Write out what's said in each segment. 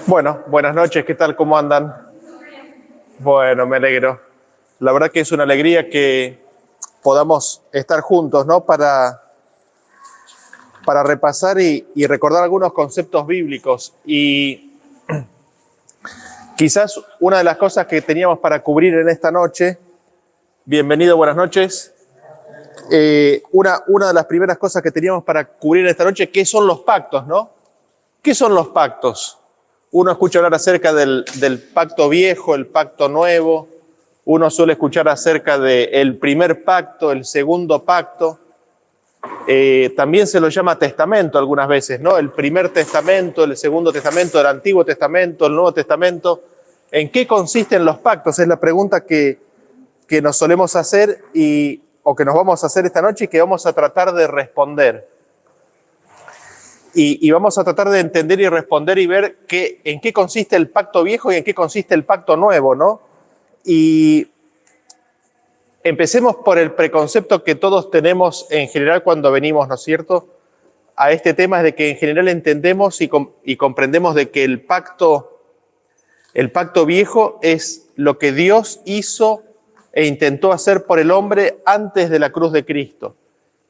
Bueno, buenas noches, ¿qué tal? ¿Cómo andan? Bueno, me alegro. La verdad que es una alegría que podamos estar juntos, ¿no? Para repasar y recordar algunos conceptos bíblicos. Y quizás una de las cosas que teníamos para cubrir en esta noche, bienvenido, buenas noches. Una de las primeras cosas que teníamos para cubrir en esta noche, ¿qué son los pactos, no? ¿Qué son los pactos? Uno escucha hablar acerca del pacto viejo, el pacto nuevo. Uno suele escuchar acerca del primer pacto, el segundo pacto. También se lo llama testamento algunas veces, ¿no? El primer testamento, el segundo testamento, el Antiguo Testamento, el Nuevo Testamento. ¿En qué consisten los pactos? Es la pregunta que nos solemos hacer o que nos vamos a hacer esta noche y que vamos a tratar de responder. Y vamos a tratar de entender y responder y ver en qué consiste el pacto viejo y en qué consiste el pacto nuevo, ¿no? Y empecemos por el preconcepto que todos tenemos en general cuando venimos, ¿no es cierto?, a este tema, es de que en general entendemos y comprendemos de que el pacto viejo es lo que Dios hizo e intentó hacer por el hombre antes de la cruz de Cristo.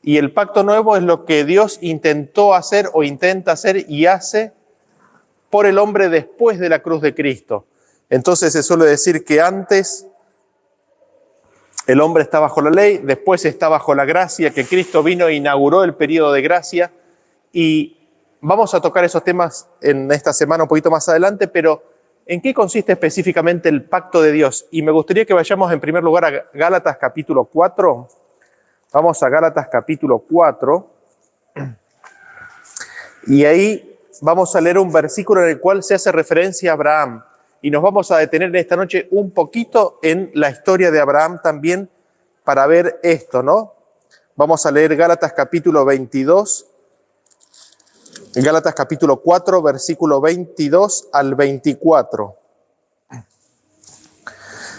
Y el pacto nuevo es lo que Dios intentó hacer o intenta hacer y hace por el hombre después de la cruz de Cristo. Entonces se suele decir que antes el hombre está bajo la ley, después está bajo la gracia, que Cristo vino e inauguró el periodo de gracia. Y vamos a tocar esos temas en esta semana un poquito más adelante, pero ¿en qué consiste específicamente el pacto de Dios? Y me gustaría que vayamos en primer lugar a Gálatas capítulo 4. Vamos a Gálatas capítulo 4 y ahí vamos a leer un versículo en el cual se hace referencia a Abraham y nos vamos a detener en esta noche un poquito en la historia de Abraham también para ver esto, ¿no? Vamos a leer Gálatas capítulo 22, Gálatas capítulo 4, versículo 22 al 24.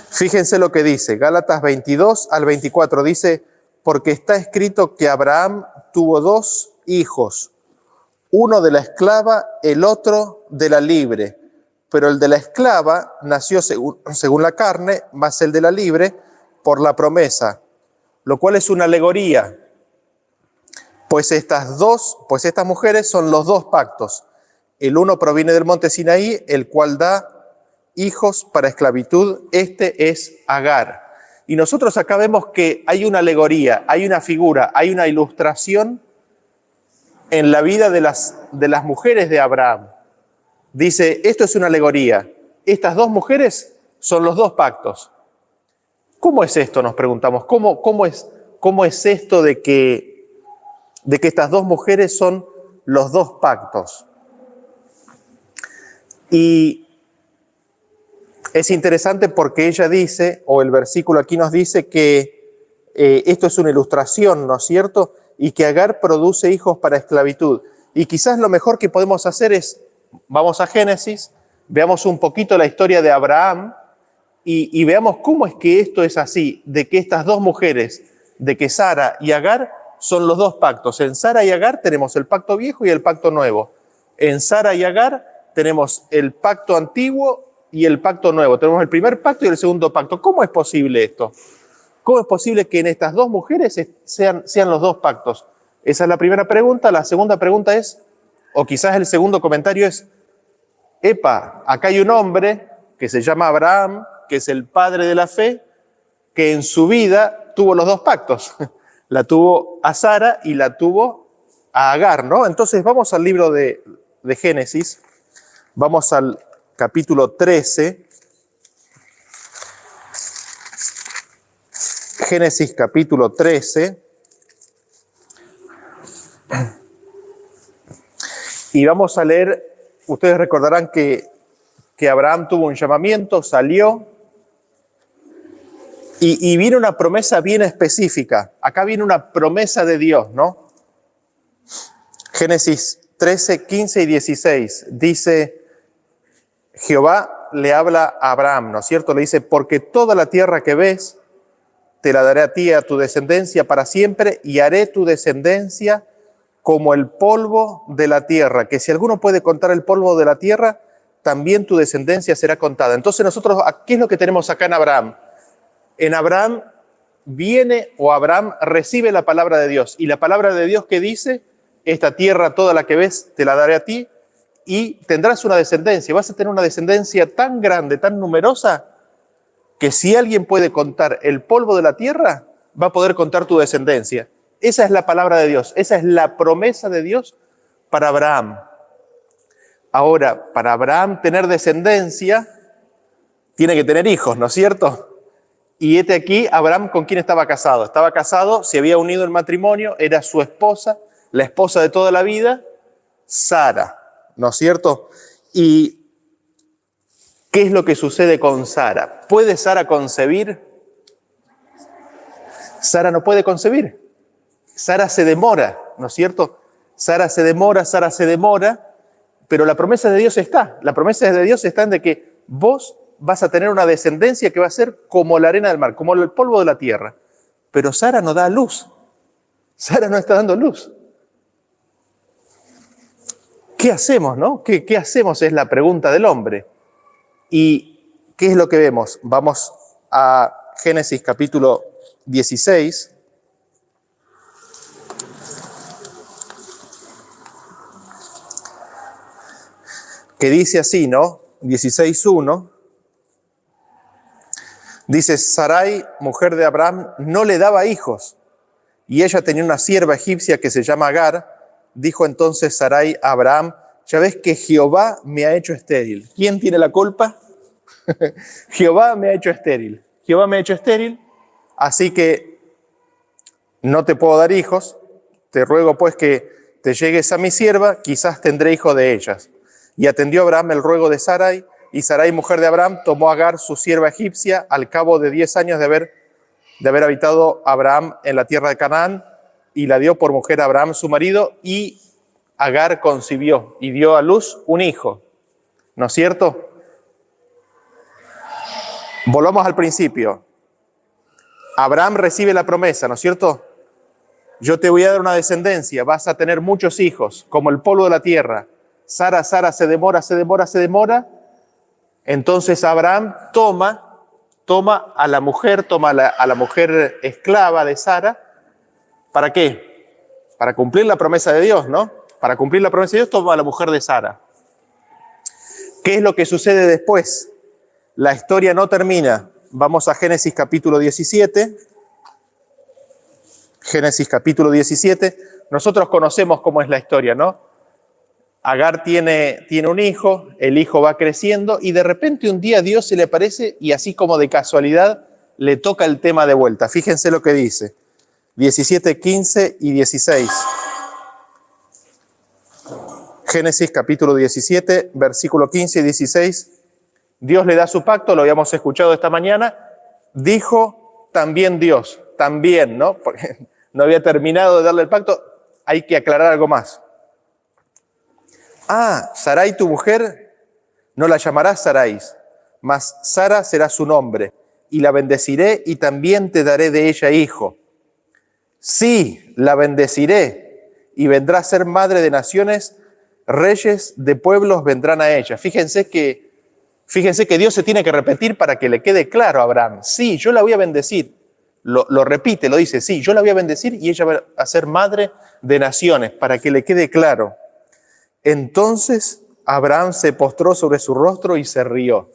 Fíjense lo que dice, Gálatas 22 al 24, dice: porque está escrito que Abraham tuvo dos hijos, uno de la esclava, el otro de la libre. Pero el de la esclava nació según la carne, más el de la libre por la promesa, lo cual es una alegoría. Pues estas mujeres son los dos pactos. El uno proviene del monte Sinaí, el cual da hijos para esclavitud. Este es Agar. Y nosotros acá vemos que hay una alegoría, hay una figura, hay una ilustración en la vida de las mujeres de Abraham. Dice, esto es una alegoría. Estas dos mujeres son los dos pactos. ¿Cómo es esto? Nos preguntamos. ¿Cómo es esto de que estas dos mujeres son los dos pactos? Y es interesante porque ella dice, o el versículo aquí nos dice que esto es una ilustración, ¿no es cierto? Y que Agar produce hijos para esclavitud. Y quizás lo mejor que podemos hacer es, vamos a Génesis, veamos un poquito la historia de Abraham y veamos cómo es que esto es así, de que estas dos mujeres, de que Sara y Agar son los dos pactos. En Sara y Agar tenemos el pacto viejo y el pacto nuevo. En Sara y Agar tenemos el pacto antiguo y el pacto nuevo. Tenemos el primer pacto y el segundo pacto. ¿Cómo es posible esto? ¿Cómo es posible que en estas dos mujeres sean los dos pactos? Esa es la primera pregunta. La segunda pregunta es, o quizás el segundo comentario es, acá hay un hombre que se llama Abraham, que es el padre de la fe, que en su vida tuvo los dos pactos. La tuvo a Sara y la tuvo a Agar, ¿no? Entonces vamos al libro de Génesis, vamos al capítulo 13, Génesis capítulo 13, y vamos a leer, ustedes recordarán que Abraham tuvo un llamamiento, salió, y viene una promesa bien específica. Acá viene una promesa de Dios, ¿no? Génesis 13, 15 y 16, dice, Jehová le habla a Abraham, ¿no es cierto? Le dice, porque toda la tierra que ves, te la daré a ti y a tu descendencia para siempre, y haré tu descendencia como el polvo de la tierra, que si alguno puede contar el polvo de la tierra, también tu descendencia será contada. Entonces nosotros, ¿qué es lo que tenemos acá en Abraham? En Abraham viene o Abraham recibe la palabra de Dios. Y la palabra de Dios que dice, esta tierra toda la que ves te la daré a ti y tendrás una descendencia. Vas a tener una descendencia tan grande, tan numerosa, que si alguien puede contar el polvo de la tierra, va a poder contar tu descendencia. Esa es la palabra de Dios, esa es la promesa de Dios para Abraham. Ahora, para Abraham tener descendencia, tiene que tener hijos, ¿no es cierto? Y aquí, Abraham, ¿con quién estaba casado? Estaba casado, se había unido en matrimonio, era su esposa, la esposa de toda la vida, Sara, ¿no es cierto? ¿Y qué es lo que sucede con Sara? ¿Puede Sara concebir? Sara no puede concebir. Sara se demora, ¿no es cierto? Sara se demora, pero la promesa de Dios está. La promesa de Dios está en de que vos vas a tener una descendencia que va a ser como la arena del mar, como el polvo de la tierra. Pero Sara no da luz. Sara no está dando luz. ¿Qué hacemos, no? ¿Qué hacemos? Es la pregunta del hombre. ¿Y qué es lo que vemos? Vamos a Génesis capítulo 16. Que dice así, ¿no? 16:1. Dice, Sarai, mujer de Abraham, no le daba hijos, y ella tenía una sierva egipcia que se llama Agar. Dijo entonces Sarai a Abraham, ya ves que Jehová me ha hecho estéril. ¿Quién tiene la culpa? Jehová me ha hecho estéril. Jehová me ha hecho estéril, así que no te puedo dar hijos. Te ruego pues que te llegues a mi sierva, quizás tendré hijo de ellas. Y atendió Abraham el ruego de Sarai, y Sarai, mujer de Abraham, tomó a Agar, su sierva egipcia, al cabo de 10 años de haber habitado Abraham en la tierra de Canaán, y la dio por mujer a Abraham, su marido, y Agar concibió y dio a luz un hijo. ¿No es cierto? Volvamos al principio. Abraham recibe la promesa, ¿no es cierto? Yo te voy a dar una descendencia, vas a tener muchos hijos, como el polvo de la tierra. Sara se demora. Entonces Abraham toma a la mujer, a la mujer esclava de Sara. ¿Para qué? Para cumplir la promesa de Dios, ¿no? Para cumplir la promesa de Dios, toma a la mujer de Sara. ¿Qué es lo que sucede después? La historia no termina. Vamos a Génesis capítulo 17. Génesis capítulo 17. Nosotros conocemos cómo es la historia, ¿no? Agar tiene un hijo, el hijo va creciendo y de repente un día Dios se le aparece y así como de casualidad le toca el tema de vuelta. Fíjense lo que dice. 17, 15 y 16. Génesis capítulo 17, versículo 15 y 16. Dios le da su pacto, lo habíamos escuchado esta mañana. Dijo también Dios, también, ¿no? Porque no había terminado de darle el pacto, hay que aclarar algo más. Sarai tu mujer, no la llamarás Sarai, mas Sara será su nombre, y la bendeciré y también te daré de ella hijo. Sí, la bendeciré y vendrá a ser madre de naciones, reyes de pueblos vendrán a ella. Fíjense que Dios se tiene que repetir para que le quede claro a Abraham. Sí, yo la voy a bendecir. Lo repite, lo dice, sí, yo la voy a bendecir y ella va a ser madre de naciones, para que le quede claro. Entonces Abraham se postró sobre su rostro y se rió.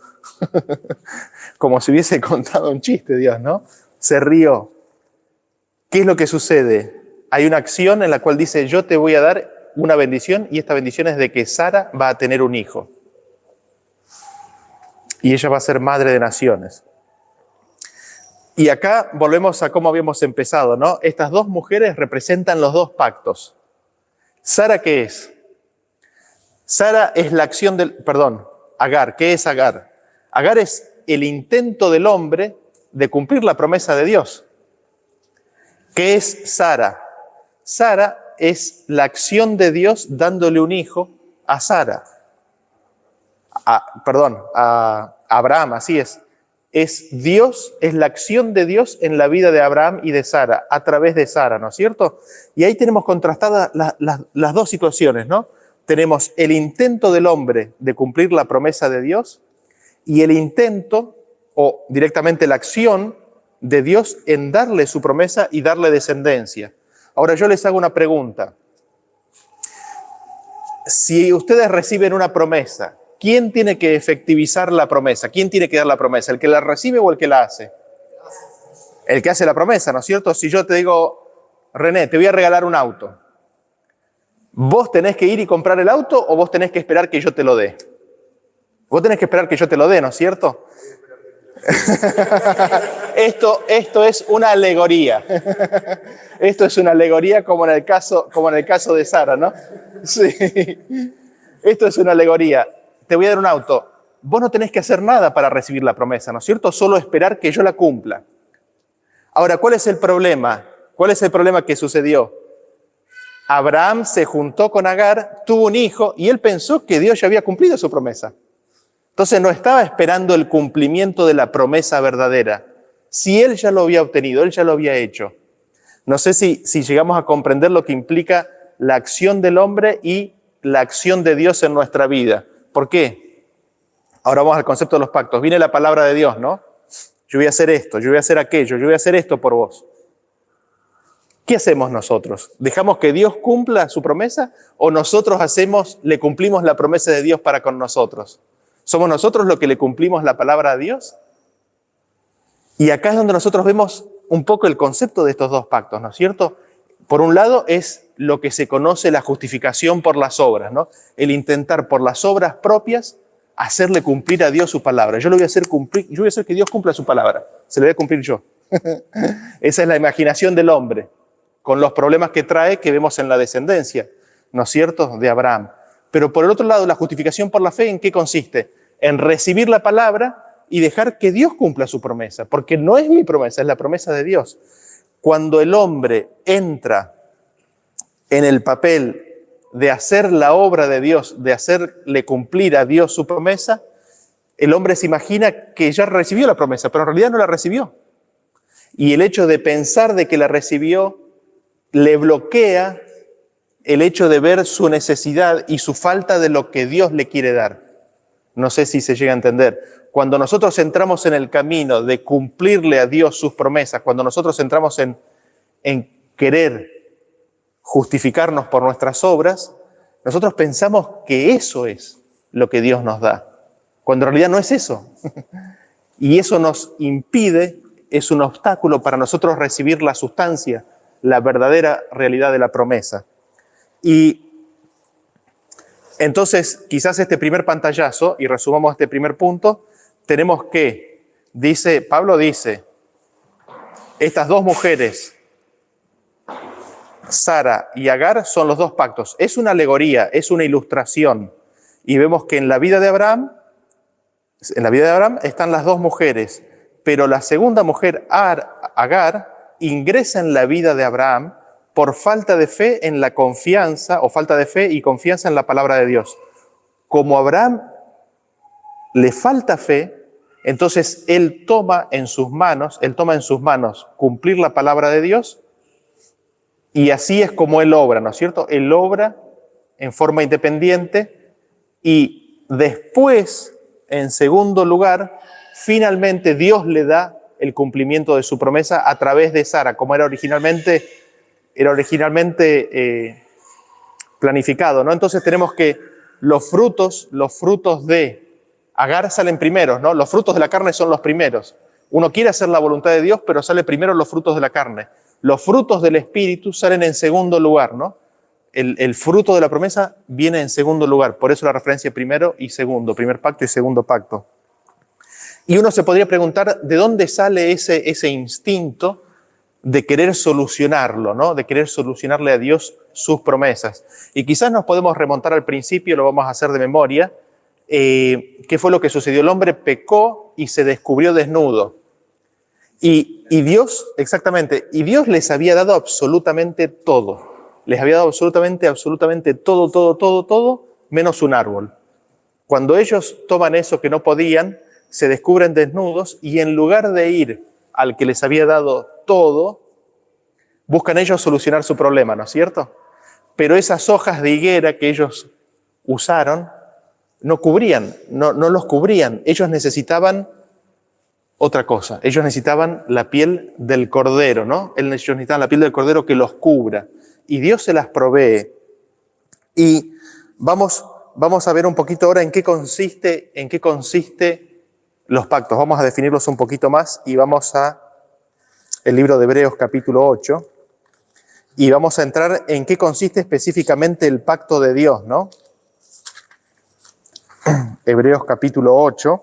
Como si hubiese contado un chiste, Dios, ¿no? Se rió. ¿Qué es lo que sucede? Hay una acción en la cual dice, yo te voy a dar una bendición, y esta bendición es de que Sara va a tener un hijo. Y ella va a ser madre de naciones. Y acá volvemos a cómo habíamos empezado, ¿no? Estas dos mujeres representan los dos pactos. ¿Sara qué es? Sara es la acción Agar. ¿Qué es Agar? Agar es el intento del hombre de cumplir la promesa de Dios. ¿Qué es Sara? Sara es la acción de Dios dándole un hijo a Sara. A Abraham, así es. Es Dios, es la acción de Dios en la vida de Abraham y de Sara, a través de Sara, ¿no es cierto? Y ahí tenemos contrastadas las dos situaciones, ¿no? tenemos el intento del hombre de cumplir la promesa de Dios y el intento, o directamente la acción de Dios en darle su promesa y darle descendencia. Ahora yo les hago una pregunta. Si ustedes reciben una promesa, ¿quién tiene que efectivizar la promesa? ¿Quién tiene que dar la promesa? ¿El que la recibe o el que la hace? El que hace la promesa, ¿no es cierto? Si yo te digo, René, te voy a regalar un auto, ¿vos tenés que ir y comprar el auto o vos tenés que esperar que yo te lo dé? Vos tenés que esperar que yo te lo dé, ¿no es cierto? Esto es una alegoría. Esto es una alegoría como en el caso de Sara, ¿no? Sí. Esto es una alegoría. Te voy a dar un auto. Vos no tenés que hacer nada para recibir la promesa, ¿no es cierto? Solo esperar que yo la cumpla. Ahora, ¿cuál es el problema? ¿Cuál es el problema que sucedió? Abraham se juntó con Agar, tuvo un hijo y él pensó que Dios ya había cumplido su promesa. Entonces no estaba esperando el cumplimiento de la promesa verdadera. Si él ya lo había obtenido, él ya lo había hecho. No sé si llegamos a comprender lo que implica la acción del hombre y la acción de Dios en nuestra vida. ¿Por qué? Ahora vamos al concepto de los pactos. Viene la palabra de Dios, ¿no? Yo voy a hacer esto, yo voy a hacer aquello, yo voy a hacer esto por vos. ¿Qué hacemos nosotros? ¿Dejamos que Dios cumpla su promesa o nosotros le cumplimos la promesa de Dios para con nosotros? ¿Somos nosotros los que le cumplimos la palabra a Dios? Y acá es donde nosotros vemos un poco el concepto de estos dos pactos, ¿no es cierto? Por un lado es lo que se conoce la justificación por las obras, ¿no? El intentar por las obras propias hacerle cumplir a Dios su palabra. Yo voy a hacer que Dios cumpla su palabra. Se le voy a cumplir yo. Esa es la imaginación del hombre, con los problemas que trae que vemos en la descendencia, ¿no es cierto?, de Abraham. Pero por el otro lado, la justificación por la fe, ¿en qué consiste? En recibir la palabra y dejar que Dios cumpla su promesa, porque no es mi promesa, es la promesa de Dios. Cuando el hombre entra en el papel de hacer la obra de Dios, de hacerle cumplir a Dios su promesa, el hombre se imagina que ya recibió la promesa, pero en realidad no la recibió. Y el hecho de pensar de que la recibió le bloquea el hecho de ver su necesidad y su falta de lo que Dios le quiere dar. No sé si se llega a entender. Cuando nosotros entramos en el camino de cumplirle a Dios sus promesas, cuando nosotros entramos en querer justificarnos por nuestras obras, nosotros pensamos que eso es lo que Dios nos da, cuando en realidad no es eso. Y eso nos impide, es un obstáculo para nosotros recibir la sustancia, la verdadera realidad de la promesa. Y entonces, quizás este primer pantallazo, y resumamos este primer punto, tenemos que, Pablo dice, estas dos mujeres, Sara y Agar, son los dos pactos. Es una alegoría, es una ilustración. Y vemos que en la vida de Abraham están las dos mujeres, pero la segunda mujer, Agar, ingresa en la vida de Abraham por falta de fe en la confianza, o falta de fe y confianza en la palabra de Dios. Como a Abraham le falta fe, entonces él toma en sus manos cumplir la palabra de Dios, y así es como él obra, ¿no es cierto? Él obra en forma independiente y después, en segundo lugar, finalmente Dios le da el cumplimiento de su promesa a través de Sara, como era originalmente planificado, ¿no? Entonces tenemos que los frutos de Agar salen primeros, ¿no? Los frutos de la carne son los primeros. Uno quiere hacer la voluntad de Dios, pero sale primero los frutos de la carne. Los frutos del Espíritu salen en segundo lugar, ¿no? El fruto de la promesa viene en segundo lugar. Por eso la referencia primero y segundo, primer pacto y segundo pacto. Y uno se podría preguntar de dónde sale ese instinto de querer solucionarlo, ¿no? De querer solucionarle a Dios sus promesas. Y quizás nos podemos remontar al principio, lo vamos a hacer de memoria. ¿Qué fue lo que sucedió? El hombre pecó y se descubrió desnudo. Y Dios, exactamente, y Dios les había dado absolutamente todo. Les había dado absolutamente todo, menos un árbol. Cuando ellos toman eso que no podían, se descubren desnudos y en lugar de ir al que les había dado todo, buscan ellos solucionar su problema, ¿no es cierto? Pero esas hojas de higuera que ellos usaron no cubrían, no los cubrían. Ellos necesitaban otra cosa. Ellos necesitaban la piel del cordero, ¿no? Ellos necesitaban la piel del cordero que los cubra. Y Dios se las provee. Y vamos a ver un poquito ahora en qué consiste los pactos. Vamos a definirlos un poquito más y vamos a el libro de Hebreos capítulo 8 y vamos a entrar en qué consiste específicamente el pacto de Dios, ¿no? Hebreos capítulo 8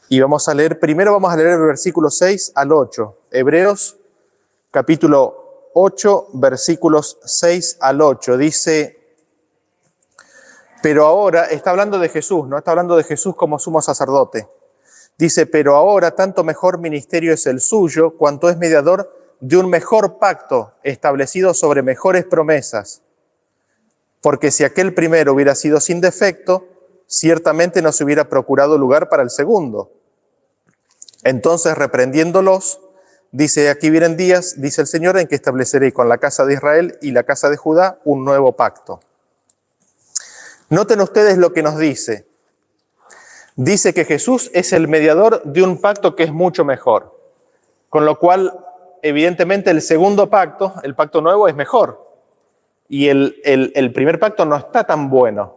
y primero vamos a leer el versículo 6 al 8. Hebreos capítulo 8, versículos 6 al 8, dice: pero ahora, está hablando de Jesús, ¿no? Está hablando de Jesús como sumo sacerdote. Dice: pero ahora tanto mejor ministerio es el suyo, cuanto es mediador de un mejor pacto, establecido sobre mejores promesas. Porque si aquel primero hubiera sido sin defecto, ciertamente no se hubiera procurado lugar para el segundo. Entonces, reprendiéndolos, dice: aquí vienen días, dice el Señor, en que estableceré con la casa de Israel y la casa de Judá un nuevo pacto. Noten ustedes lo que nos dice. Dice que Jesús es el mediador de un pacto que es mucho mejor. Con lo cual, evidentemente, el segundo pacto, el pacto nuevo, es mejor. Y el primer pacto no está tan bueno.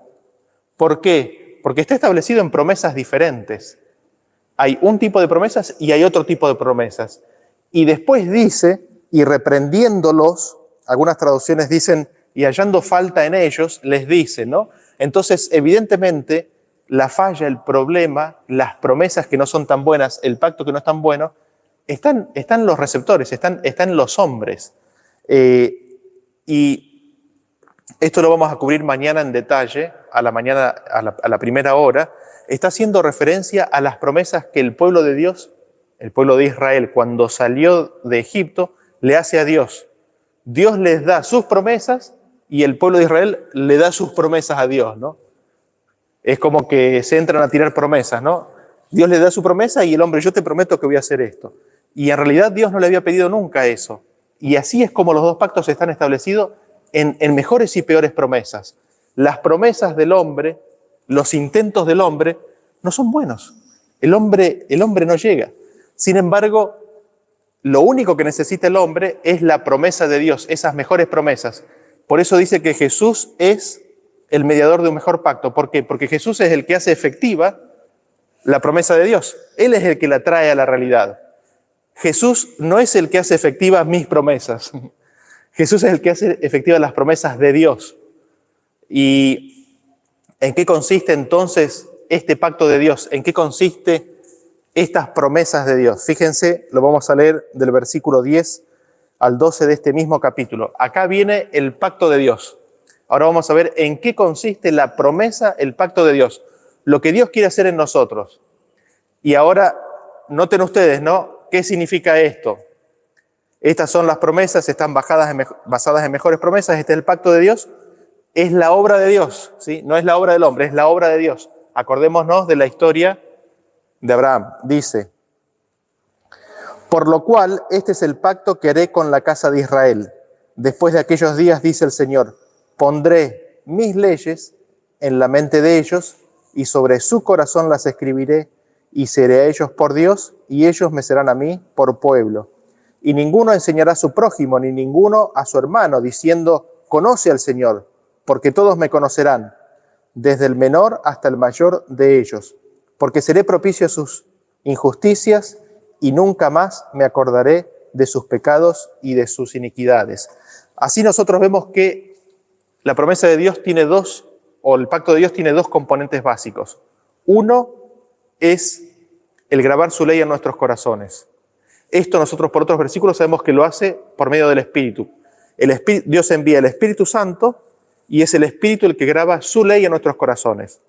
¿Por qué? Porque está establecido en promesas diferentes. Hay un tipo de promesas y hay otro tipo de promesas. Y después dice, y reprendiéndolos, algunas traducciones dicen, y hallando falta en ellos, les dice, ¿no? Entonces, evidentemente, la falla, el problema, las promesas que no son tan buenas, el pacto que no es tan bueno, están los receptores, están los hombres. Y esto lo vamos a cubrir mañana en detalle, a la primera hora. Está haciendo referencia a las promesas que el pueblo de Dios, el pueblo de Israel, cuando salió de Egipto, le hace a Dios. Dios les da sus promesas y el pueblo de Israel le da sus promesas a Dios, ¿no? Es como que se entran a tirar promesas, ¿no? Dios le da su promesa y el hombre: yo te prometo que voy a hacer esto. Y en realidad Dios no le había pedido nunca eso. Y así es como los dos pactos están establecidos en mejores y peores promesas. Las promesas del hombre, los intentos del hombre, no son buenos. El hombre no llega. Sin embargo, lo único que necesita el hombre es la promesa de Dios, esas mejores promesas. Por eso dice que Jesús es el mediador de un mejor pacto. ¿Por qué? Porque Jesús es el que hace efectiva la promesa de Dios. Él es el que la trae a la realidad. Jesús no es el que hace efectivas mis promesas. Jesús es el que hace efectivas las promesas de Dios. ¿Y en qué consiste entonces este pacto de Dios? ¿En qué consiste estas promesas de Dios? Fíjense, lo vamos a leer del versículo 10 al 12 de este mismo capítulo. Acá viene el pacto de Dios. Ahora vamos a ver en qué consiste la promesa, el pacto de Dios. Lo que Dios quiere hacer en nosotros. Y ahora, noten ustedes, ¿no? ¿Qué significa esto? Estas son las promesas, están basadas en mejores promesas. Este es el pacto de Dios. Es la obra de Dios, ¿sí? No es la obra del hombre, es la obra de Dios. Acordémonos de la historia de Abraham. Dice: por lo cual, este es el pacto que haré con la casa de Israel. Después de aquellos días, dice el Señor, pondré mis leyes en la mente de ellos y sobre su corazón las escribiré y seré a ellos por Dios y ellos me serán a mí por pueblo. Y ninguno enseñará a su prójimo ni ninguno a su hermano diciendo: conoce al Señor, porque todos me conocerán, desde el menor hasta el mayor de ellos, porque seré propicio a sus injusticias y nunca más me acordaré de sus pecados y de sus iniquidades. Así nosotros vemos que la promesa de Dios tiene el pacto de Dios tiene dos componentes básicos. Uno es el grabar su ley en nuestros corazones. Esto nosotros por otros versículos sabemos que lo hace por medio del Espíritu. Dios envía el Espíritu Santo y es el Espíritu el que graba su ley en nuestros corazones.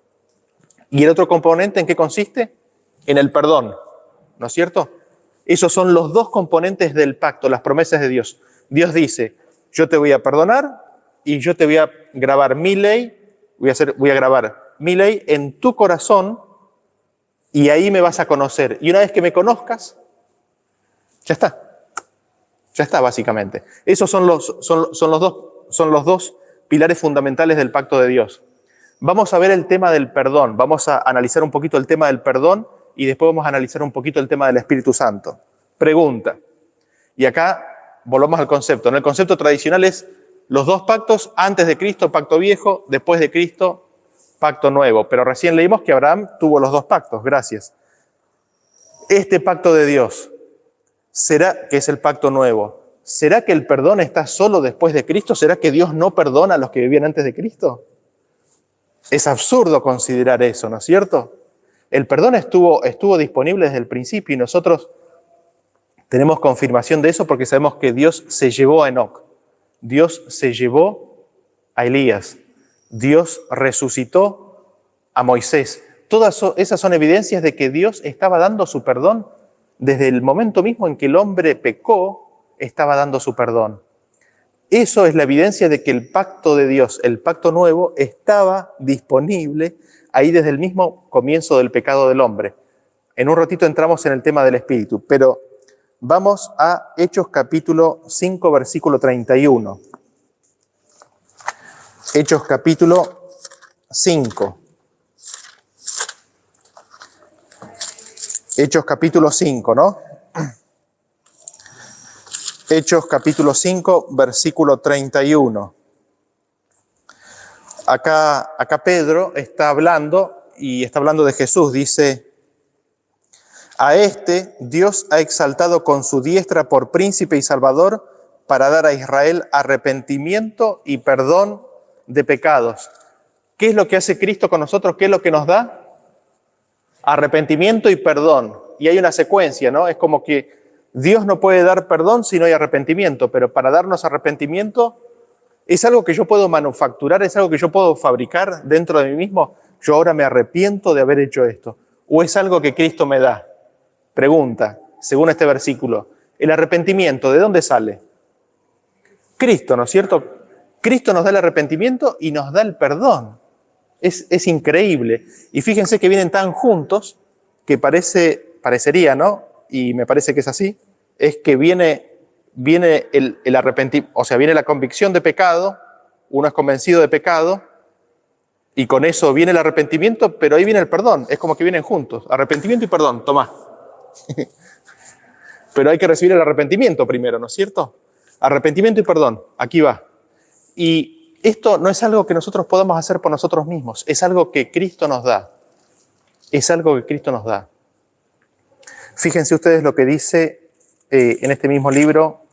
¿Y el otro componente en qué consiste? En el perdón, ¿no es cierto? Esos son los dos componentes del pacto, las promesas de Dios. Dios dice: yo te voy a perdonar y yo te voy a grabar mi ley, voy a grabar mi ley en tu corazón y ahí me vas a conocer. Y una vez que me conozcas, ya está básicamente. Esos son los son los dos pilares fundamentales del pacto de Dios. Vamos a ver el tema del perdón, vamos a analizar un poquito el tema del perdón y después vamos a analizar un poquito el tema del Espíritu Santo. Pregunta, y acá volvamos al concepto, ¿no? El concepto tradicional es los dos pactos, antes de Cristo, pacto viejo, después de Cristo, pacto nuevo. Pero recién leímos que Abraham tuvo los dos pactos, gracias. Este pacto de Dios, ¿será que es el pacto nuevo? ¿Será que el perdón está solo después de Cristo? ¿Será que Dios no perdona a los que vivían antes de Cristo? Es absurdo considerar eso, ¿no es cierto? El perdón estuvo disponible desde el principio y nosotros tenemos confirmación de eso porque sabemos que Dios se llevó a Enoc, Dios se llevó a Elías, Dios resucitó a Moisés. Todas esas son evidencias de que Dios estaba dando su perdón desde el momento mismo en que el hombre pecó, estaba dando su perdón. Eso es la evidencia de que el pacto de Dios, el pacto nuevo, estaba disponible ahí desde el mismo comienzo del pecado del hombre. En un ratito entramos en el tema del Espíritu, pero vamos a Hechos capítulo 5, versículo 31. Hechos capítulo 5. Hechos capítulo 5, ¿no? Hechos capítulo 5, versículo 31. Acá Pedro está hablando y está hablando de Jesús. Dice, a este Dios ha exaltado con su diestra por príncipe y salvador para dar a Israel arrepentimiento y perdón de pecados. ¿Qué es lo que hace Cristo con nosotros? ¿Qué es lo que nos da? Arrepentimiento y perdón. Y hay una secuencia, ¿no? Es como que Dios no puede dar perdón si no hay arrepentimiento, pero para darnos arrepentimiento es algo que yo puedo manufacturar, es algo que yo puedo fabricar dentro de mí mismo. Yo ahora me arrepiento de haber hecho esto. ¿O es algo que Cristo me da? Pregunta, según este versículo, ¿el arrepentimiento de dónde sale? Cristo, ¿no es cierto? Cristo nos da el arrepentimiento y nos da el perdón. Es increíble. Y fíjense que vienen tan juntos que parecería, ¿no? Y me parece que es así, es que viene el arrepentimiento, o sea, viene la convicción de pecado, uno es convencido de pecado, y con eso viene el arrepentimiento, pero ahí viene el perdón, es como que vienen juntos, arrepentimiento y perdón, tomá. Pero hay que recibir el arrepentimiento primero, ¿no es cierto? Arrepentimiento y perdón, aquí va. Y esto no es algo que nosotros podamos hacer por nosotros mismos, es algo que Cristo nos da, es algo que Cristo nos da. Fíjense ustedes lo que dice en este mismo libro,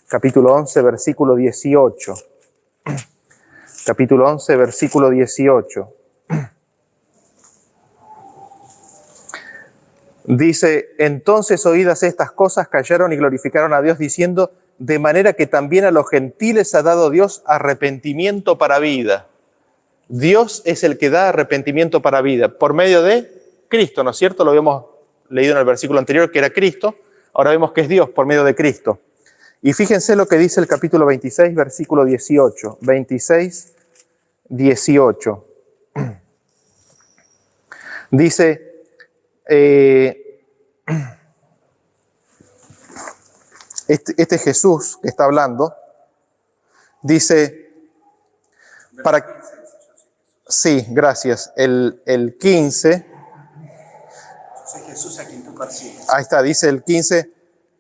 capítulo 11, versículo 18. Capítulo 11, versículo 18. Dice, entonces oídas estas cosas callaron y glorificaron a Dios diciendo, de manera que también a los gentiles ha dado Dios arrepentimiento para vida. Dios es el que da arrepentimiento para vida, por medio de Cristo, ¿no es cierto? Lo habíamos leído en el versículo anterior, que era Cristo, ahora vemos que es Dios por medio de Cristo. Y fíjense lo que dice el capítulo 26, versículo 18. 26, 18. Dice, este Jesús que está hablando, dice, sí, gracias, el 15, soy Jesús a quien tú persigues. Ahí está, dice el 15,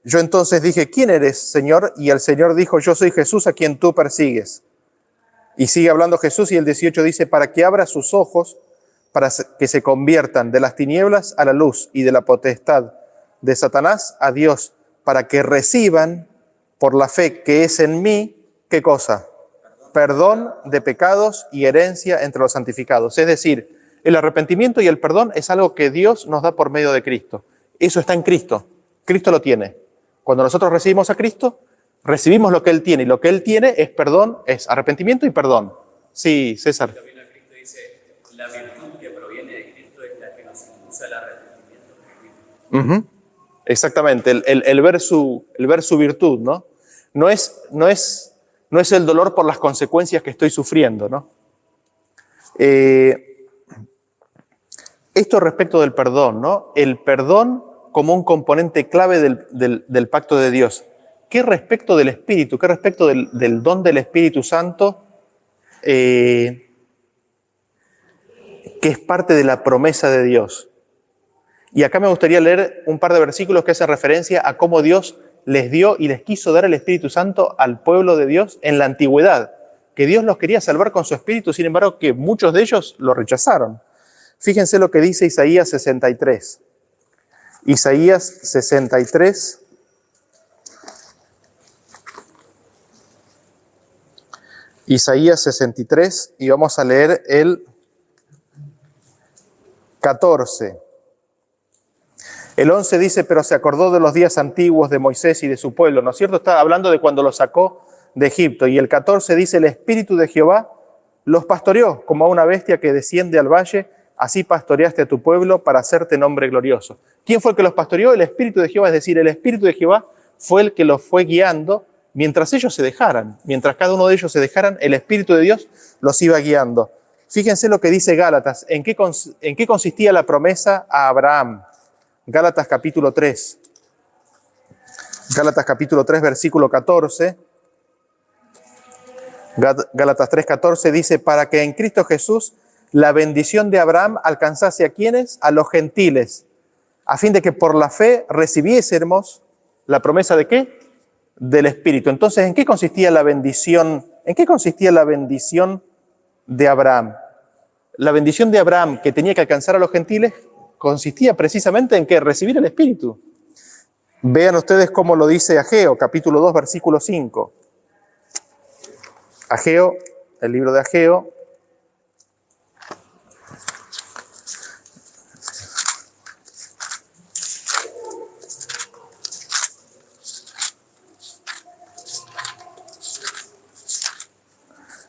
yo entonces dije, ¿quién eres, Señor? Y el Señor dijo, yo soy Jesús a quien tú persigues. Y sigue hablando Jesús y el 18 dice, para que abra sus ojos, para que se conviertan de las tinieblas a la luz y de la potestad de Satanás a Dios, para que reciban por la fe que es en mí, ¿qué cosa? Perdón de pecados y herencia entre los santificados. Es decir, el arrepentimiento y el perdón es algo que Dios nos da por medio de Cristo. Eso está en Cristo. Cristo lo tiene. Cuando nosotros recibimos a Cristo, recibimos lo que Él tiene. Y lo que Él tiene es perdón, es arrepentimiento y perdón. Sí, César. También a Cristo dice, la virtud que proviene de Cristo es la que nos impulsa al arrepentimiento. Exactamente, el ver su virtud, ¿no? No es el dolor por las consecuencias que estoy sufriendo, ¿no? Esto respecto del perdón, ¿no? El perdón como un componente clave del pacto de Dios. ¿qué respecto del Espíritu, qué respecto del don del Espíritu Santo, que es parte de la promesa de Dios? Y acá me gustaría leer un par de versículos que hacen referencia a cómo Dios les dio y les quiso dar el Espíritu Santo al pueblo de Dios en la antigüedad, que Dios los quería salvar con su Espíritu, sin embargo que muchos de ellos lo rechazaron. Fíjense lo que dice Isaías 63. Isaías 63. Isaías 63 y vamos a leer el 14. El 11 dice, pero se acordó de los días antiguos de Moisés y de su pueblo, ¿no es cierto? Está hablando de cuando lo sacó de Egipto. Y el 14 dice, el Espíritu de Jehová los pastoreó como a una bestia que desciende al valle, así pastoreaste a tu pueblo para hacerte nombre glorioso. ¿Quién fue el que los pastoreó? El Espíritu de Jehová, es decir, el Espíritu de Jehová fue el que los fue guiando mientras ellos se dejaran. Mientras cada uno de ellos se dejaran, el Espíritu de Dios los iba guiando. Fíjense lo que dice Gálatas, ¿en qué consistía la promesa a Abraham? Gálatas capítulo 3. Gálatas capítulo 3, versículo 14. Gálatas 3, 14 dice, para que en Cristo Jesús la bendición de Abraham alcanzase ¿a quiénes? A los gentiles, a fin de que por la fe recibiésemos la promesa ¿de qué? Del Espíritu. Entonces, ¿en qué consistía la bendición? ¿En qué consistía la bendición de Abraham? La bendición de Abraham que tenía que alcanzar a los gentiles consistía precisamente en que recibir el Espíritu. Vean ustedes cómo lo dice Ageo, capítulo 2, versículo 5. Ageo, el libro de Ageo.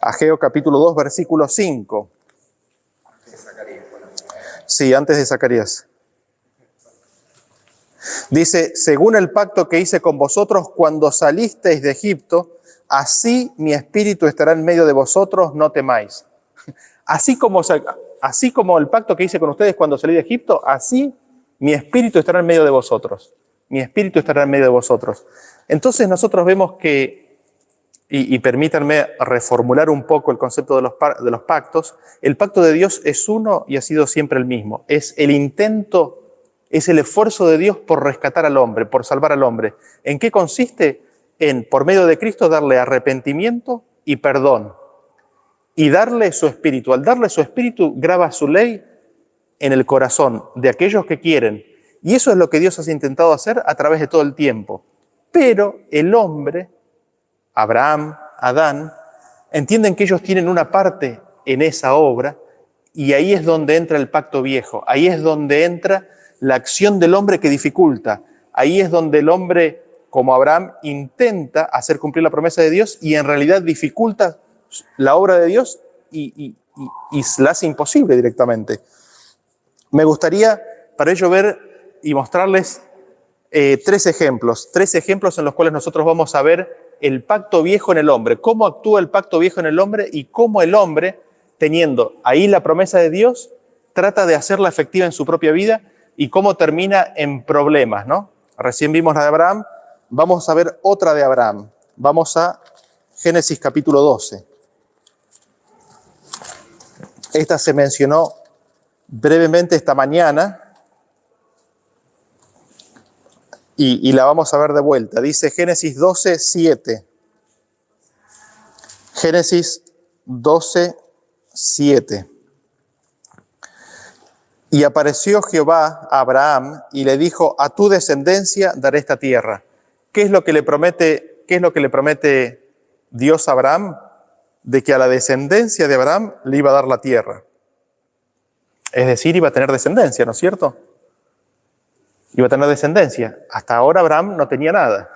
Ageo, capítulo 2, versículo 5. Sí, antes de Zacarías. Dice, según el pacto que hice con vosotros cuando salisteis de Egipto, así mi espíritu estará en medio de vosotros, no temáis. Así como el pacto que hice con ustedes cuando salí de Egipto, así mi espíritu estará en medio de vosotros. Mi espíritu estará en medio de vosotros. Entonces nosotros vemos que, y permítanme reformular un poco el concepto de los pactos, el pacto de Dios es uno y ha sido siempre el mismo. Es el intento, es el esfuerzo de Dios por rescatar al hombre, por salvar al hombre. ¿En qué consiste? En, por medio de Cristo, darle arrepentimiento y perdón. Y darle su espíritu. Al darle su espíritu, graba su ley en el corazón de aquellos que quieren. Y eso es lo que Dios ha intentado hacer a través de todo el tiempo. Pero el hombre, Abraham, Adán, entienden que ellos tienen una parte en esa obra y ahí es donde entra el pacto viejo. Ahí es donde entra la acción del hombre que dificulta. Ahí es donde el hombre, como Abraham, intenta hacer cumplir la promesa de Dios y en realidad dificulta la obra de Dios y la hace imposible directamente. Me gustaría para ello ver y mostrarles tres ejemplos en los cuales nosotros vamos a ver el pacto viejo en el hombre, cómo actúa el pacto viejo en el hombre y cómo el hombre, teniendo ahí la promesa de Dios, trata de hacerla efectiva en su propia vida y cómo termina en problemas, ¿no? Recién vimos la de Abraham, vamos a ver otra de Abraham. Vamos a Génesis capítulo 12. Esta se mencionó brevemente esta mañana y la vamos a ver de vuelta. Dice Génesis 12, 7. Génesis 12, 7. Y apareció Jehová a Abraham y le dijo, a tu descendencia daré esta tierra. ¿Qué es lo que le promete Dios a Abraham? De que a la descendencia de Abraham le iba a dar la tierra. Es decir, iba a tener descendencia, ¿no es cierto? Iba a tener descendencia. Hasta ahora Abraham no tenía nada.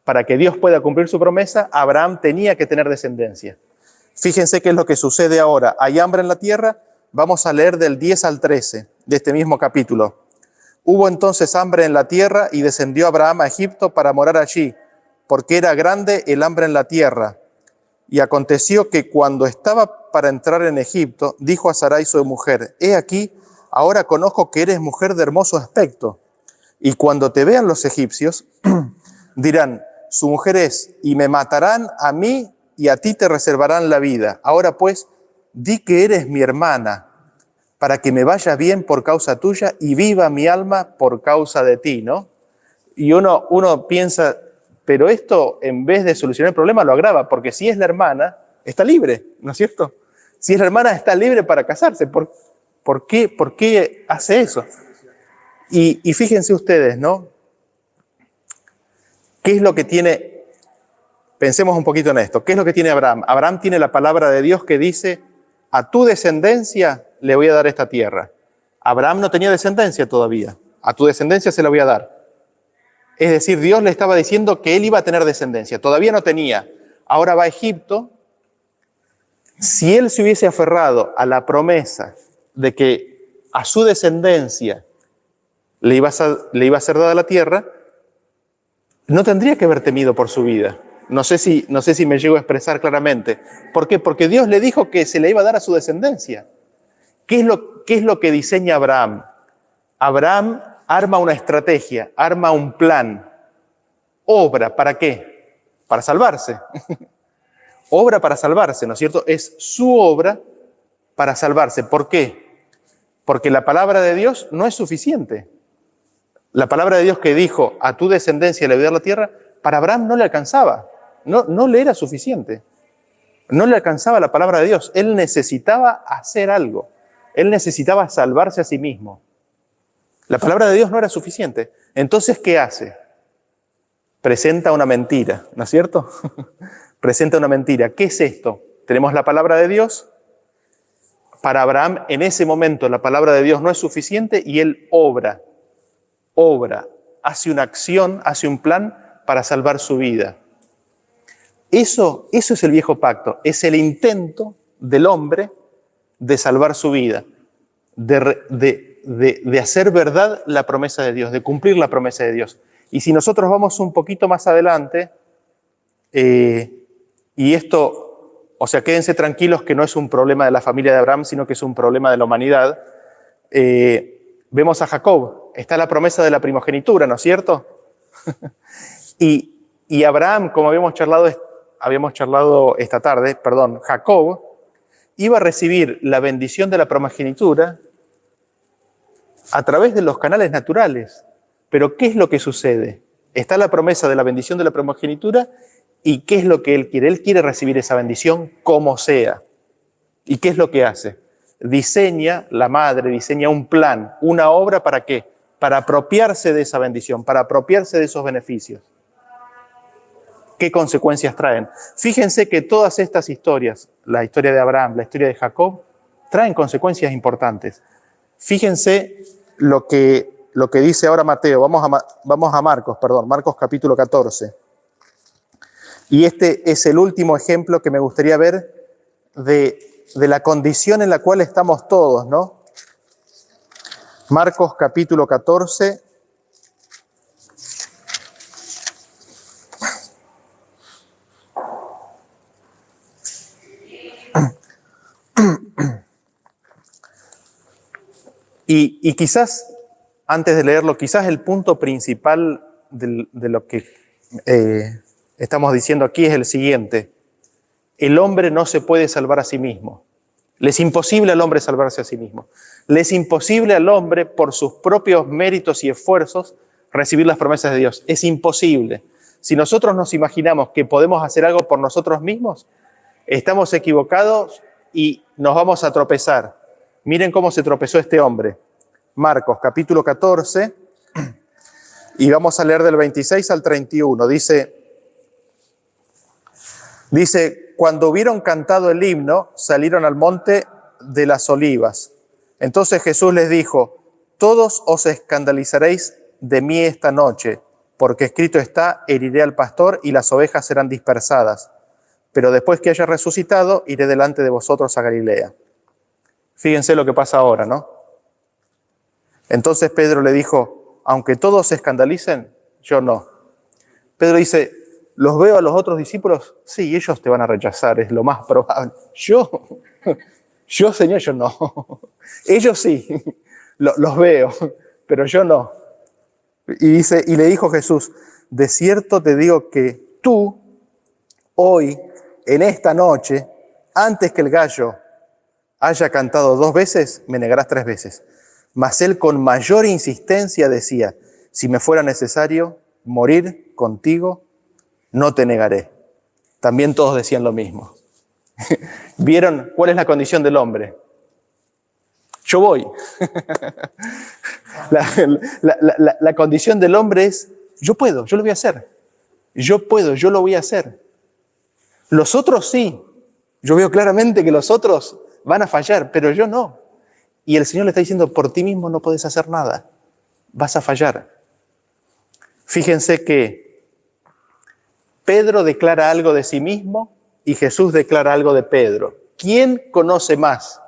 Para que Dios pueda cumplir su promesa, Abraham tenía que tener descendencia. Fíjense qué es lo que sucede ahora. Hay hambre en la tierra. Vamos a leer del 10 al 13 de este mismo capítulo. Hubo entonces hambre en la tierra y descendió Abraham a Egipto para morar allí, porque era grande el hambre en la tierra. Y aconteció que cuando estaba para entrar en Egipto, dijo a Sarai su mujer, he aquí, ahora conozco que eres mujer de hermoso aspecto. Y cuando te vean los egipcios, dirán, su mujer es, y me matarán a mí y a ti te reservarán la vida. Ahora pues, di que eres mi hermana, para que me vaya bien por causa tuya y viva mi alma por causa de ti, ¿no? Y uno piensa, pero esto en vez de solucionar el problema lo agrava, porque si es la hermana, está libre, ¿no es cierto? Si es la hermana, está libre para casarse. ¿Por qué hace eso? Y fíjense ustedes, ¿no? ¿Qué es lo que tiene? Pensemos un poquito en esto. ¿Qué es lo que tiene Abraham? Abraham tiene la palabra de Dios que dice, a tu descendencia le voy a dar esta tierra. Abraham no tenía descendencia todavía. A tu descendencia se la voy a dar. Es decir, Dios le estaba diciendo que él iba a tener descendencia. Todavía no tenía. Ahora va a Egipto. Si él se hubiese aferrado a la promesa de que a su descendencia le iba a ser dada la tierra, no tendría que haber temido por su vida. No sé si me llego a expresar claramente. ¿Por qué? Porque Dios le dijo que se le iba a dar a su descendencia. ¿Qué es lo que diseña Abraham? Abraham arma una estrategia, arma un plan. Obra, ¿para qué? Para salvarse. Obra para salvarse, ¿no es cierto? Es su obra para salvarse. ¿Por qué? Porque la palabra de Dios no es suficiente. La palabra de Dios que dijo, a tu descendencia le voy a dar la tierra, para Abraham no le alcanzaba. No le era suficiente. No le alcanzaba la palabra de Dios. Él necesitaba hacer algo. Él necesitaba salvarse a sí mismo. La palabra de Dios no era suficiente. Entonces, ¿qué hace? Presenta una mentira, ¿no es cierto? Presenta una mentira. ¿Qué es esto? Tenemos la palabra de Dios. Para Abraham, en ese momento, la palabra de Dios no es suficiente y él obra, hace una acción, hace un plan para salvar su vida. Eso es el viejo pacto, es el intento del hombre de salvar su vida, de hacer verdad la promesa de Dios, de cumplir la promesa de Dios. Y si nosotros vamos un poquito más adelante, y esto, o sea, quédense tranquilos que no es un problema de la familia de Abraham, sino que es un problema de la humanidad, vemos a Jacob, está la promesa de la primogenitura, ¿no es cierto? y Abraham, como habíamos charlado esta tarde, Jacob, iba a recibir la bendición de la primogenitura a través de los canales naturales. Pero ¿qué es lo que sucede? Está la promesa de la bendición de la primogenitura y ¿qué es lo que él quiere? Él quiere recibir esa bendición como sea. ¿Y qué es lo que hace? La madre diseña un plan, una obra, ¿para qué? Para apropiarse de esa bendición, para apropiarse de esos beneficios. ¿Qué consecuencias traen? Fíjense que todas estas historias, la historia de Abraham, la historia de Jacob, traen consecuencias importantes. Fíjense lo que dice ahora Mateo. Vamos a Marcos capítulo 14. Y este es el último ejemplo que me gustaría ver de la condición en la cual estamos todos, ¿no? Marcos capítulo 14. Y quizás, antes de leerlo, quizás el punto principal de lo que estamos diciendo aquí es el siguiente. El hombre no se puede salvar a sí mismo. Le es imposible al hombre salvarse a sí mismo. Le es imposible al hombre, por sus propios méritos y esfuerzos, recibir las promesas de Dios. Es imposible. Si nosotros nos imaginamos que podemos hacer algo por nosotros mismos, estamos equivocados y nos vamos a tropezar. Miren cómo se tropezó este hombre. Marcos capítulo 14, y vamos a leer del 26 al 31. Dice, cuando hubieron cantado el himno, salieron al monte de las Olivas. Entonces Jesús les dijo, todos os escandalizaréis de mí esta noche, porque escrito está, heriré al pastor y las ovejas serán dispersadas. Pero después que haya resucitado, iré delante de vosotros a Galilea. Fíjense lo que pasa ahora, ¿no? Entonces Pedro le dijo, aunque todos se escandalicen, yo no. Pedro dice, ¿los veo a los otros discípulos? Sí, ellos te van a rechazar, es lo más probable. Yo, Señor, yo no. Ellos sí, los veo, pero yo no. Y le dijo Jesús, de cierto te digo que tú, hoy, en esta noche, antes que el gallo haya cantado 2 veces, me negarás 3 veces. Mas él con mayor insistencia decía, si me fuera necesario morir contigo, no te negaré. También todos decían lo mismo. ¿Vieron cuál es la condición del hombre? Yo voy. La condición del hombre es, yo puedo, yo lo voy a hacer. Yo puedo, yo lo voy a hacer. Los otros sí. Yo veo claramente que los otros van a fallar, pero yo no. Y el Señor le está diciendo, por ti mismo no podés hacer nada. Vas a fallar. Fíjense que Pedro declara algo de sí mismo y Jesús declara algo de Pedro. ¿Quién conoce más?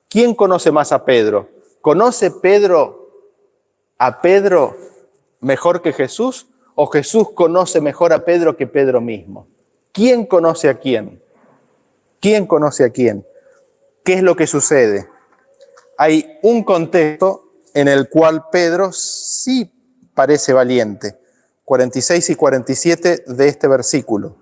¿Quién conoce más a Pedro? ¿Conoce Pedro a Pedro mejor que Jesús? ¿O Jesús conoce mejor a Pedro que Pedro mismo? ¿Quién conoce a quién? ¿Quién conoce a quién? ¿Qué es lo que sucede? Hay un contexto en el cual Pedro sí parece valiente. 46 y 47 de este versículo.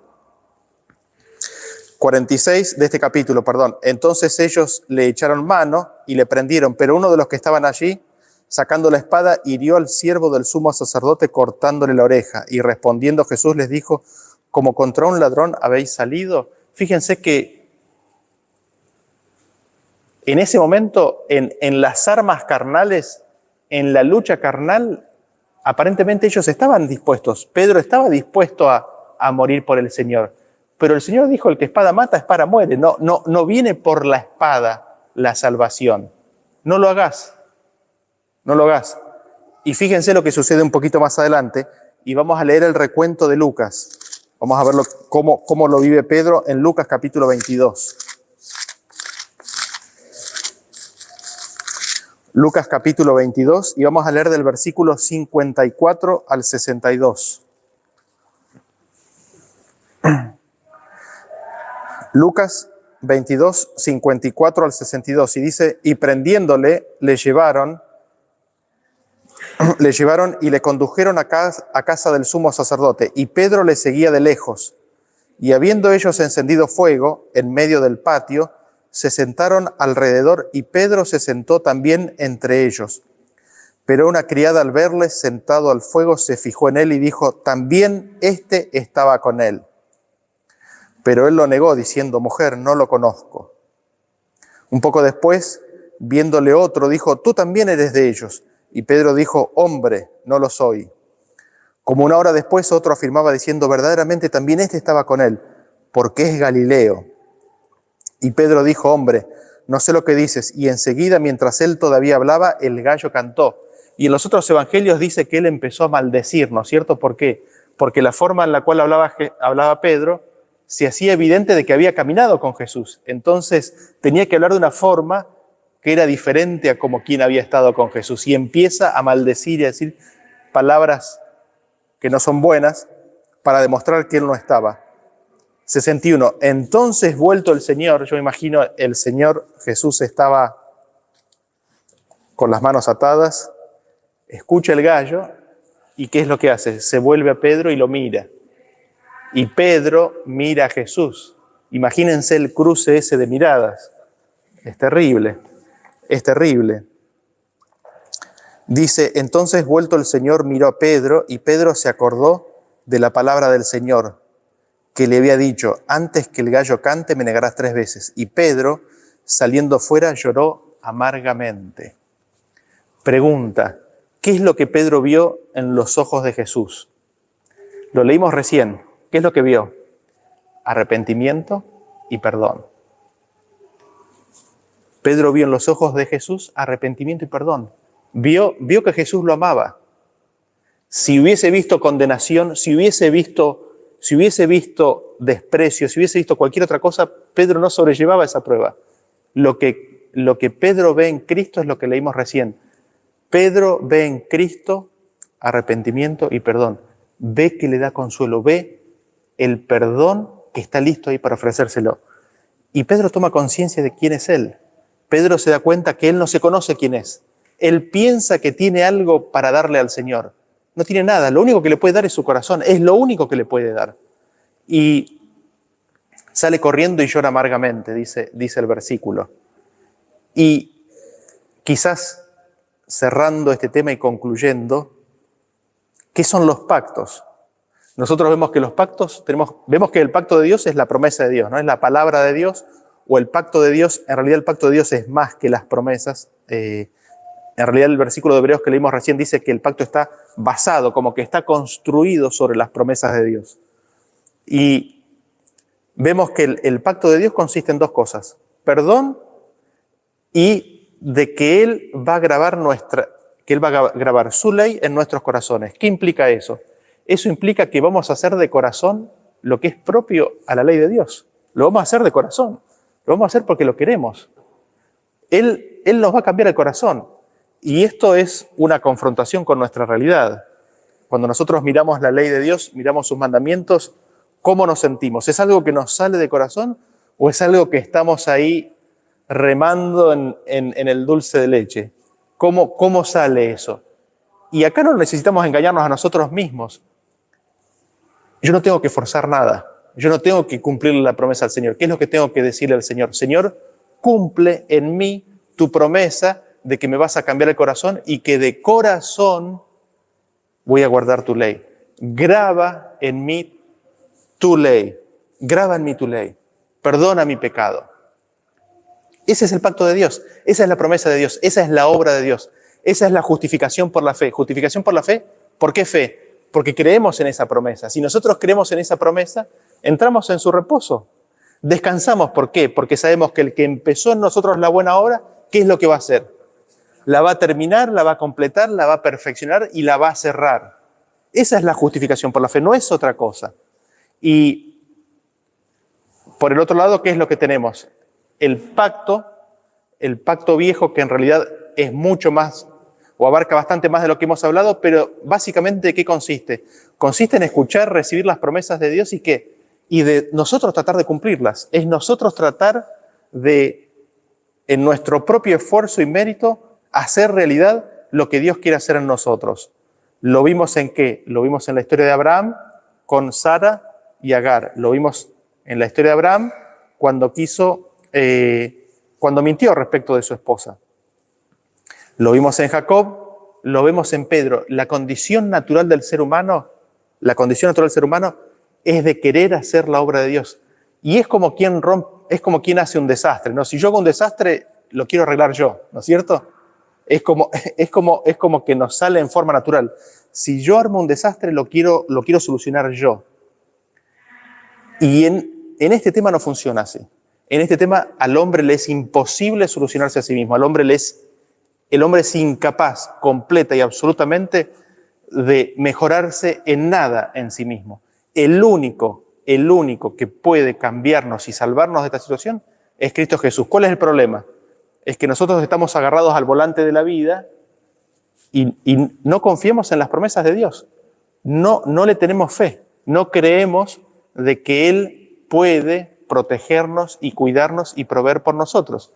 46 de este capítulo, perdón. Entonces ellos le echaron mano y le prendieron, pero uno de los que estaban allí, sacando la espada, hirió al siervo del sumo sacerdote cortándole la oreja. Y respondiendo Jesús les dijo, como contra un ladrón habéis salido. Fíjense que en ese momento, en las armas carnales, en la lucha carnal, aparentemente ellos estaban dispuestos. Pedro estaba dispuesto a morir por el Señor. Pero el Señor dijo, el que espada mata, espada muere. No viene por la espada la salvación. No lo hagas. No lo hagas. Y fíjense lo que sucede un poquito más adelante. Y vamos a leer el recuento de Lucas. Vamos a ver cómo lo vive Pedro en Lucas capítulo 22. Lucas capítulo 22 y vamos a leer del versículo 54 al 62. Lucas 22, 54 al 62 y dice, y prendiéndole le llevaron y le condujeron a casa del sumo sacerdote y Pedro le seguía de lejos. Y habiendo ellos encendido fuego en medio del patio, se sentaron alrededor y Pedro se sentó también entre ellos. Pero una criada al verle sentado al fuego se fijó en él y dijo, también éste estaba con él. Pero él lo negó diciendo, mujer, no lo conozco. Un poco después, viéndole otro, dijo, tú también eres de ellos. Y Pedro dijo, hombre, no lo soy. Como una hora después, otro afirmaba diciendo, verdaderamente también éste estaba con él, porque es Galileo. Y Pedro dijo, hombre, no sé lo que dices. Y enseguida, mientras él todavía hablaba, el gallo cantó. Y en los otros evangelios dice que él empezó a maldecir, ¿no es cierto? ¿Por qué? Porque la forma en la cual hablaba Pedro se hacía evidente de que había caminado con Jesús. Entonces tenía que hablar de una forma que era diferente a como quien había estado con Jesús. Y empieza a maldecir y a decir palabras que no son buenas para demostrar que él no estaba. 61. Entonces vuelto el Señor, yo imagino el Señor Jesús estaba con las manos atadas, escucha el gallo y ¿qué es lo que hace? Se vuelve a Pedro y lo mira. Y Pedro mira a Jesús. Imagínense el cruce ese de miradas. Es terrible, es terrible. Dice, entonces vuelto el Señor miró a Pedro y Pedro se acordó de la palabra del Señor que le había dicho, antes que el gallo cante me negarás 3 veces. Y Pedro, saliendo fuera, lloró amargamente. Pregunta, ¿qué es lo que Pedro vio en los ojos de Jesús? Lo leímos recién. ¿Qué es lo que vio? Arrepentimiento y perdón. Pedro vio en los ojos de Jesús arrepentimiento y perdón. Vio que Jesús lo amaba. Si hubiese visto condenación, si hubiese visto desprecio, si hubiese visto cualquier otra cosa, Pedro no sobrellevaba esa prueba. Lo que Pedro ve en Cristo es lo que leímos recién. Pedro ve en Cristo arrepentimiento y perdón. Ve que le da consuelo, ve el perdón que está listo ahí para ofrecérselo. Y Pedro toma conciencia de quién es él. Pedro se da cuenta que él no se conoce quién es. Él piensa que tiene algo para darle al Señor, No tiene nada. Lo único que le puede dar es su corazón. Es lo único que le puede dar. Y sale corriendo y llora amargamente, dice el versículo. Y quizás cerrando este tema y concluyendo, ¿qué son los pactos? Nosotros vemos que los pactos, vemos que el pacto de Dios es la promesa de Dios, ¿no? Es la palabra de Dios o el pacto de Dios. En realidad el pacto de Dios es más que las promesas. En realidad el versículo de Hebreos que leímos recién dice que el pacto está basado, como que está construido sobre las promesas de Dios. Y vemos que el pacto de Dios consiste en dos cosas: perdón y de que Él va a grabar su ley en nuestros corazones. ¿Qué implica eso? Eso implica que vamos a hacer de corazón lo que es propio a la ley de Dios. Lo vamos a hacer de corazón. Lo vamos a hacer porque lo queremos. Él nos va a cambiar el corazón. Y esto es una confrontación con nuestra realidad. Cuando nosotros miramos la ley de Dios, miramos sus mandamientos, ¿cómo nos sentimos? ¿Es algo que nos sale de corazón o es algo que estamos ahí remando en el dulce de leche? ¿Cómo sale eso? Y acá no necesitamos engañarnos a nosotros mismos. Yo no tengo que forzar nada. Yo no tengo que cumplir la promesa al Señor. ¿Qué es lo que tengo que decirle al Señor? Señor, cumple en mí tu promesa de que me vas a cambiar el corazón y que de corazón voy a guardar tu ley. Graba en mí tu ley. Graba en mí tu ley. Perdona mi pecado. Ese es el pacto de Dios. Esa es la promesa de Dios. Esa es la obra de Dios. Esa es la justificación por la fe. ¿Justificación por la fe? ¿Por qué fe? Porque creemos en esa promesa. Si nosotros creemos en esa promesa, entramos en su reposo. Descansamos. ¿Por qué? Porque sabemos que el que empezó en nosotros la buena obra, ¿qué es lo que va a hacer? La va a terminar, la va a completar, la va a perfeccionar y la va a cerrar. Esa es la justificación por la fe, no es otra cosa. Y por el otro lado, ¿qué es lo que tenemos? El pacto viejo, que en realidad es mucho más, o abarca bastante más de lo que hemos hablado, pero básicamente ¿de qué consiste? Consiste en escuchar, recibir las promesas de Dios y ¿qué? Y de nosotros tratar de cumplirlas. Es nosotros tratar de, en nuestro propio esfuerzo y mérito, hacer realidad lo que Dios quiere hacer en nosotros. ¿Lo vimos en qué? Lo vimos en la historia de Abraham con Sara y Agar. Lo vimos en la historia de Abraham cuando cuando mintió respecto de su esposa. Lo vimos en Jacob, lo vemos en Pedro. La condición natural del ser humano es de querer hacer la obra de Dios. Y es como quien hace un desastre, ¿no? Si yo hago un desastre, lo quiero arreglar yo, ¿no es cierto? Es como que nos sale en forma natural. Si yo armo un desastre, lo quiero solucionar yo. Y en este tema no funciona así. En este tema al hombre le es imposible solucionarse a sí mismo. El hombre es incapaz completa y absolutamente de mejorarse en nada en sí mismo. El único que puede cambiarnos y salvarnos de esta situación es Cristo Jesús. ¿Cuál es el problema? Es que nosotros estamos agarrados al volante de la vida y no confiamos en las promesas de Dios. No le tenemos fe. No creemos de que Él puede protegernos y cuidarnos y proveer por nosotros.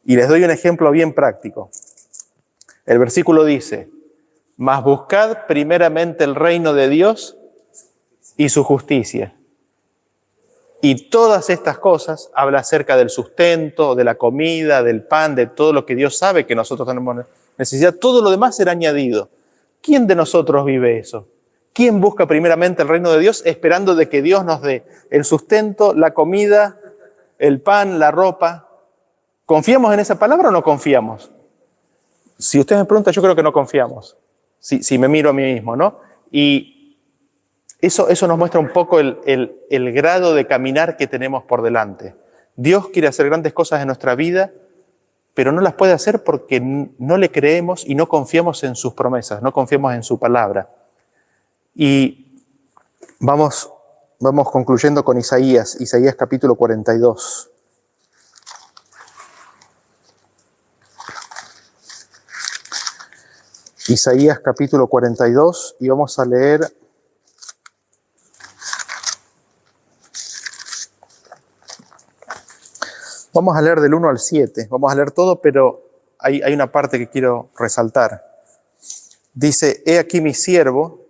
Y les doy un ejemplo bien práctico. El versículo dice: mas buscad primeramente el reino de Dios y su justicia. Y todas estas cosas, habla acerca del sustento, de la comida, del pan, de todo lo que Dios sabe que nosotros tenemos necesidad. Todo lo demás será añadido. ¿Quién de nosotros vive eso? ¿Quién busca primeramente el reino de Dios esperando de que Dios nos dé el sustento, la comida, el pan, la ropa? ¿Confiamos en esa palabra o no confiamos? Si usted me pregunta, yo creo que no confiamos. Si me miro a mí mismo, ¿no? Y eso nos muestra un poco el grado de caminar que tenemos por delante. Dios quiere hacer grandes cosas en nuestra vida, pero no las puede hacer porque no le creemos y no confiamos en sus promesas, no confiamos en su palabra. Y vamos concluyendo con Isaías capítulo 42. Isaías capítulo 42 y vamos a leer del 1 al 7. Vamos a leer todo, pero hay una parte que quiero resaltar. Dice: he aquí mi siervo,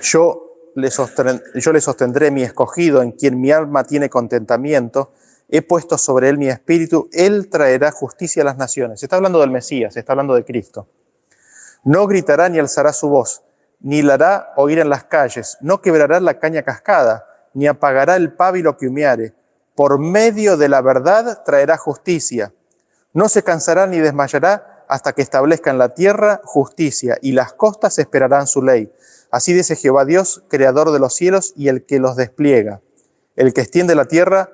Yo le sostendré mi escogido, en quien mi alma tiene contentamiento. He puesto sobre él mi espíritu. Él traerá justicia a las naciones. Se está hablando del Mesías, se está hablando de Cristo. No gritará ni alzará su voz, ni la hará oír en las calles. No quebrará la caña cascada, ni apagará el pábilo que humeare. Por medio de la verdad traerá justicia. No se cansará ni desmayará hasta que establezca en la tierra justicia, y las costas esperarán su ley. Así dice Jehová Dios, creador de los cielos y el que los despliega, el que extiende la tierra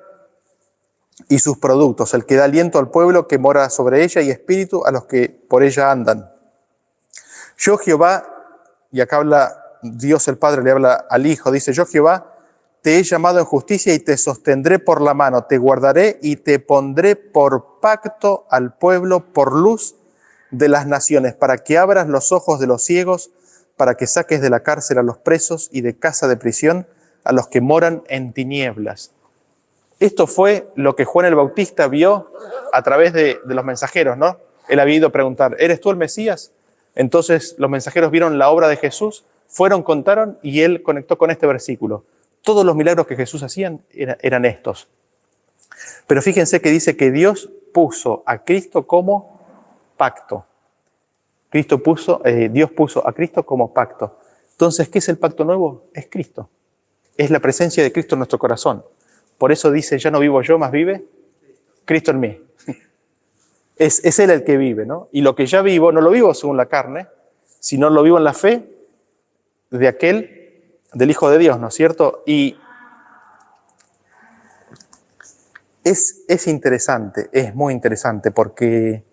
y sus productos, el que da aliento al pueblo que mora sobre ella y espíritu a los que por ella andan. Yo Jehová, y acá habla Dios el Padre, le habla al Hijo, dice: yo Jehová te he llamado en justicia y te sostendré por la mano, te guardaré y te pondré por pacto al pueblo, por luz de las naciones, para que abras los ojos de los ciegos, para que saques de la cárcel a los presos y de casa de prisión a los que moran en tinieblas. Esto fue lo que Juan el Bautista vio a través de los mensajeros, ¿no? Él había ido a preguntar: ¿eres tú el Mesías? Entonces los mensajeros vieron la obra de Jesús, fueron, contaron, y él conectó con este versículo. Todos los milagros que Jesús hacía eran estos. Pero fíjense que dice que Dios puso a Cristo como pacto. Dios puso a Cristo como pacto. Entonces, ¿qué es el pacto nuevo? Es Cristo. Es la presencia de Cristo en nuestro corazón. Por eso dice: ya no vivo yo, más vive Cristo en mí. Es Él el que vive, ¿no? Y lo que ya vivo, no lo vivo según la carne, sino lo vivo en la fe del Hijo de Dios, ¿no es cierto? Y es interesante, es muy interesante, porque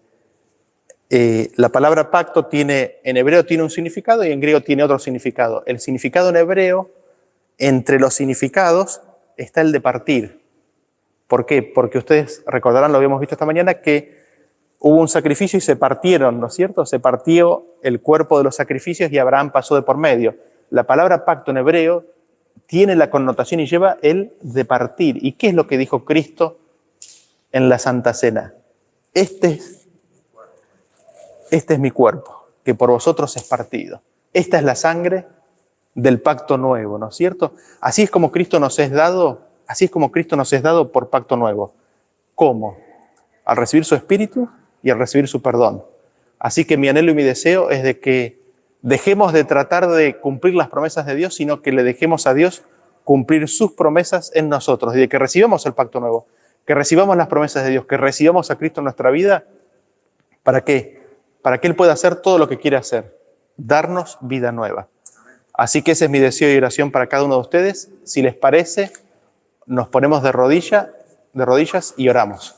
la palabra pacto en hebreo tiene un significado y en griego tiene otro significado. El significado en hebreo, entre los significados, está el de partir. ¿Por qué? Porque ustedes recordarán, lo habíamos visto esta mañana, que hubo un sacrificio y se partieron, ¿no es cierto? Se partió el cuerpo de los sacrificios y Abraham pasó de por medio. La palabra pacto en hebreo tiene la connotación y lleva el de partir. ¿Y qué es lo que dijo Cristo en la Santa Cena? Este es mi cuerpo, que por vosotros es partido. Esta es la sangre del pacto nuevo, ¿no es cierto? Así es como Cristo nos es dado por pacto nuevo. ¿Cómo? Al recibir su Espíritu y al recibir su perdón. Así que mi anhelo y mi deseo es de que dejemos de tratar de cumplir las promesas de Dios, sino que le dejemos a Dios cumplir sus promesas en nosotros, y de que recibamos el pacto nuevo, que recibamos las promesas de Dios, que recibamos a Cristo en nuestra vida. ¿Para qué? Para que Él pueda hacer todo lo que quiere hacer, darnos vida nueva. Así que ese es mi deseo y oración para cada uno de ustedes. Si les parece, nos ponemos de rodillas y oramos.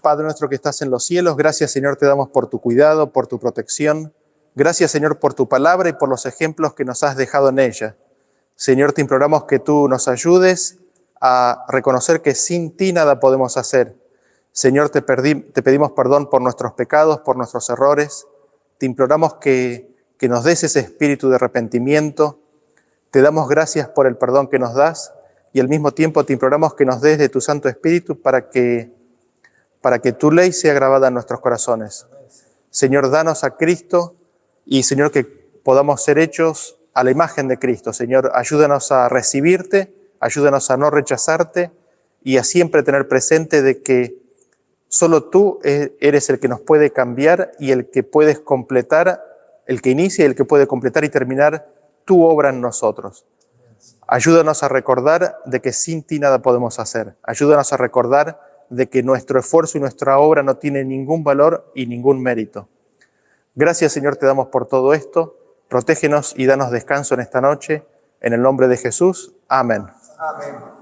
Padre nuestro que estás en los cielos, gracias, Señor, te damos por tu cuidado, por tu protección. Gracias, Señor, por tu palabra y por los ejemplos que nos has dejado en ella. Señor, te imploramos que tú nos ayudes a reconocer que sin ti nada podemos hacer. Señor, te pedimos perdón por nuestros pecados, por nuestros errores. Te imploramos que nos des ese espíritu de arrepentimiento. Te damos gracias por el perdón que nos das y al mismo tiempo te imploramos que nos des de tu Santo Espíritu para que tu ley sea grabada en nuestros corazones. Señor, danos a Cristo y, Señor, que podamos ser hechos a la imagen de Cristo. Señor, ayúdanos a recibirte, ayúdanos a no rechazarte y a siempre tener presente de que solo tú eres el que nos puede cambiar y el que puedes completar, el que inicia y el que puede completar y terminar tu obra en nosotros. Ayúdanos a recordar de que sin ti nada podemos hacer. Ayúdanos a recordar de que nuestro esfuerzo y nuestra obra no tienen ningún valor y ningún mérito. Gracias, Señor, te damos por todo esto. Protégenos y danos descanso en esta noche. En el nombre de Jesús. Amén. Amén.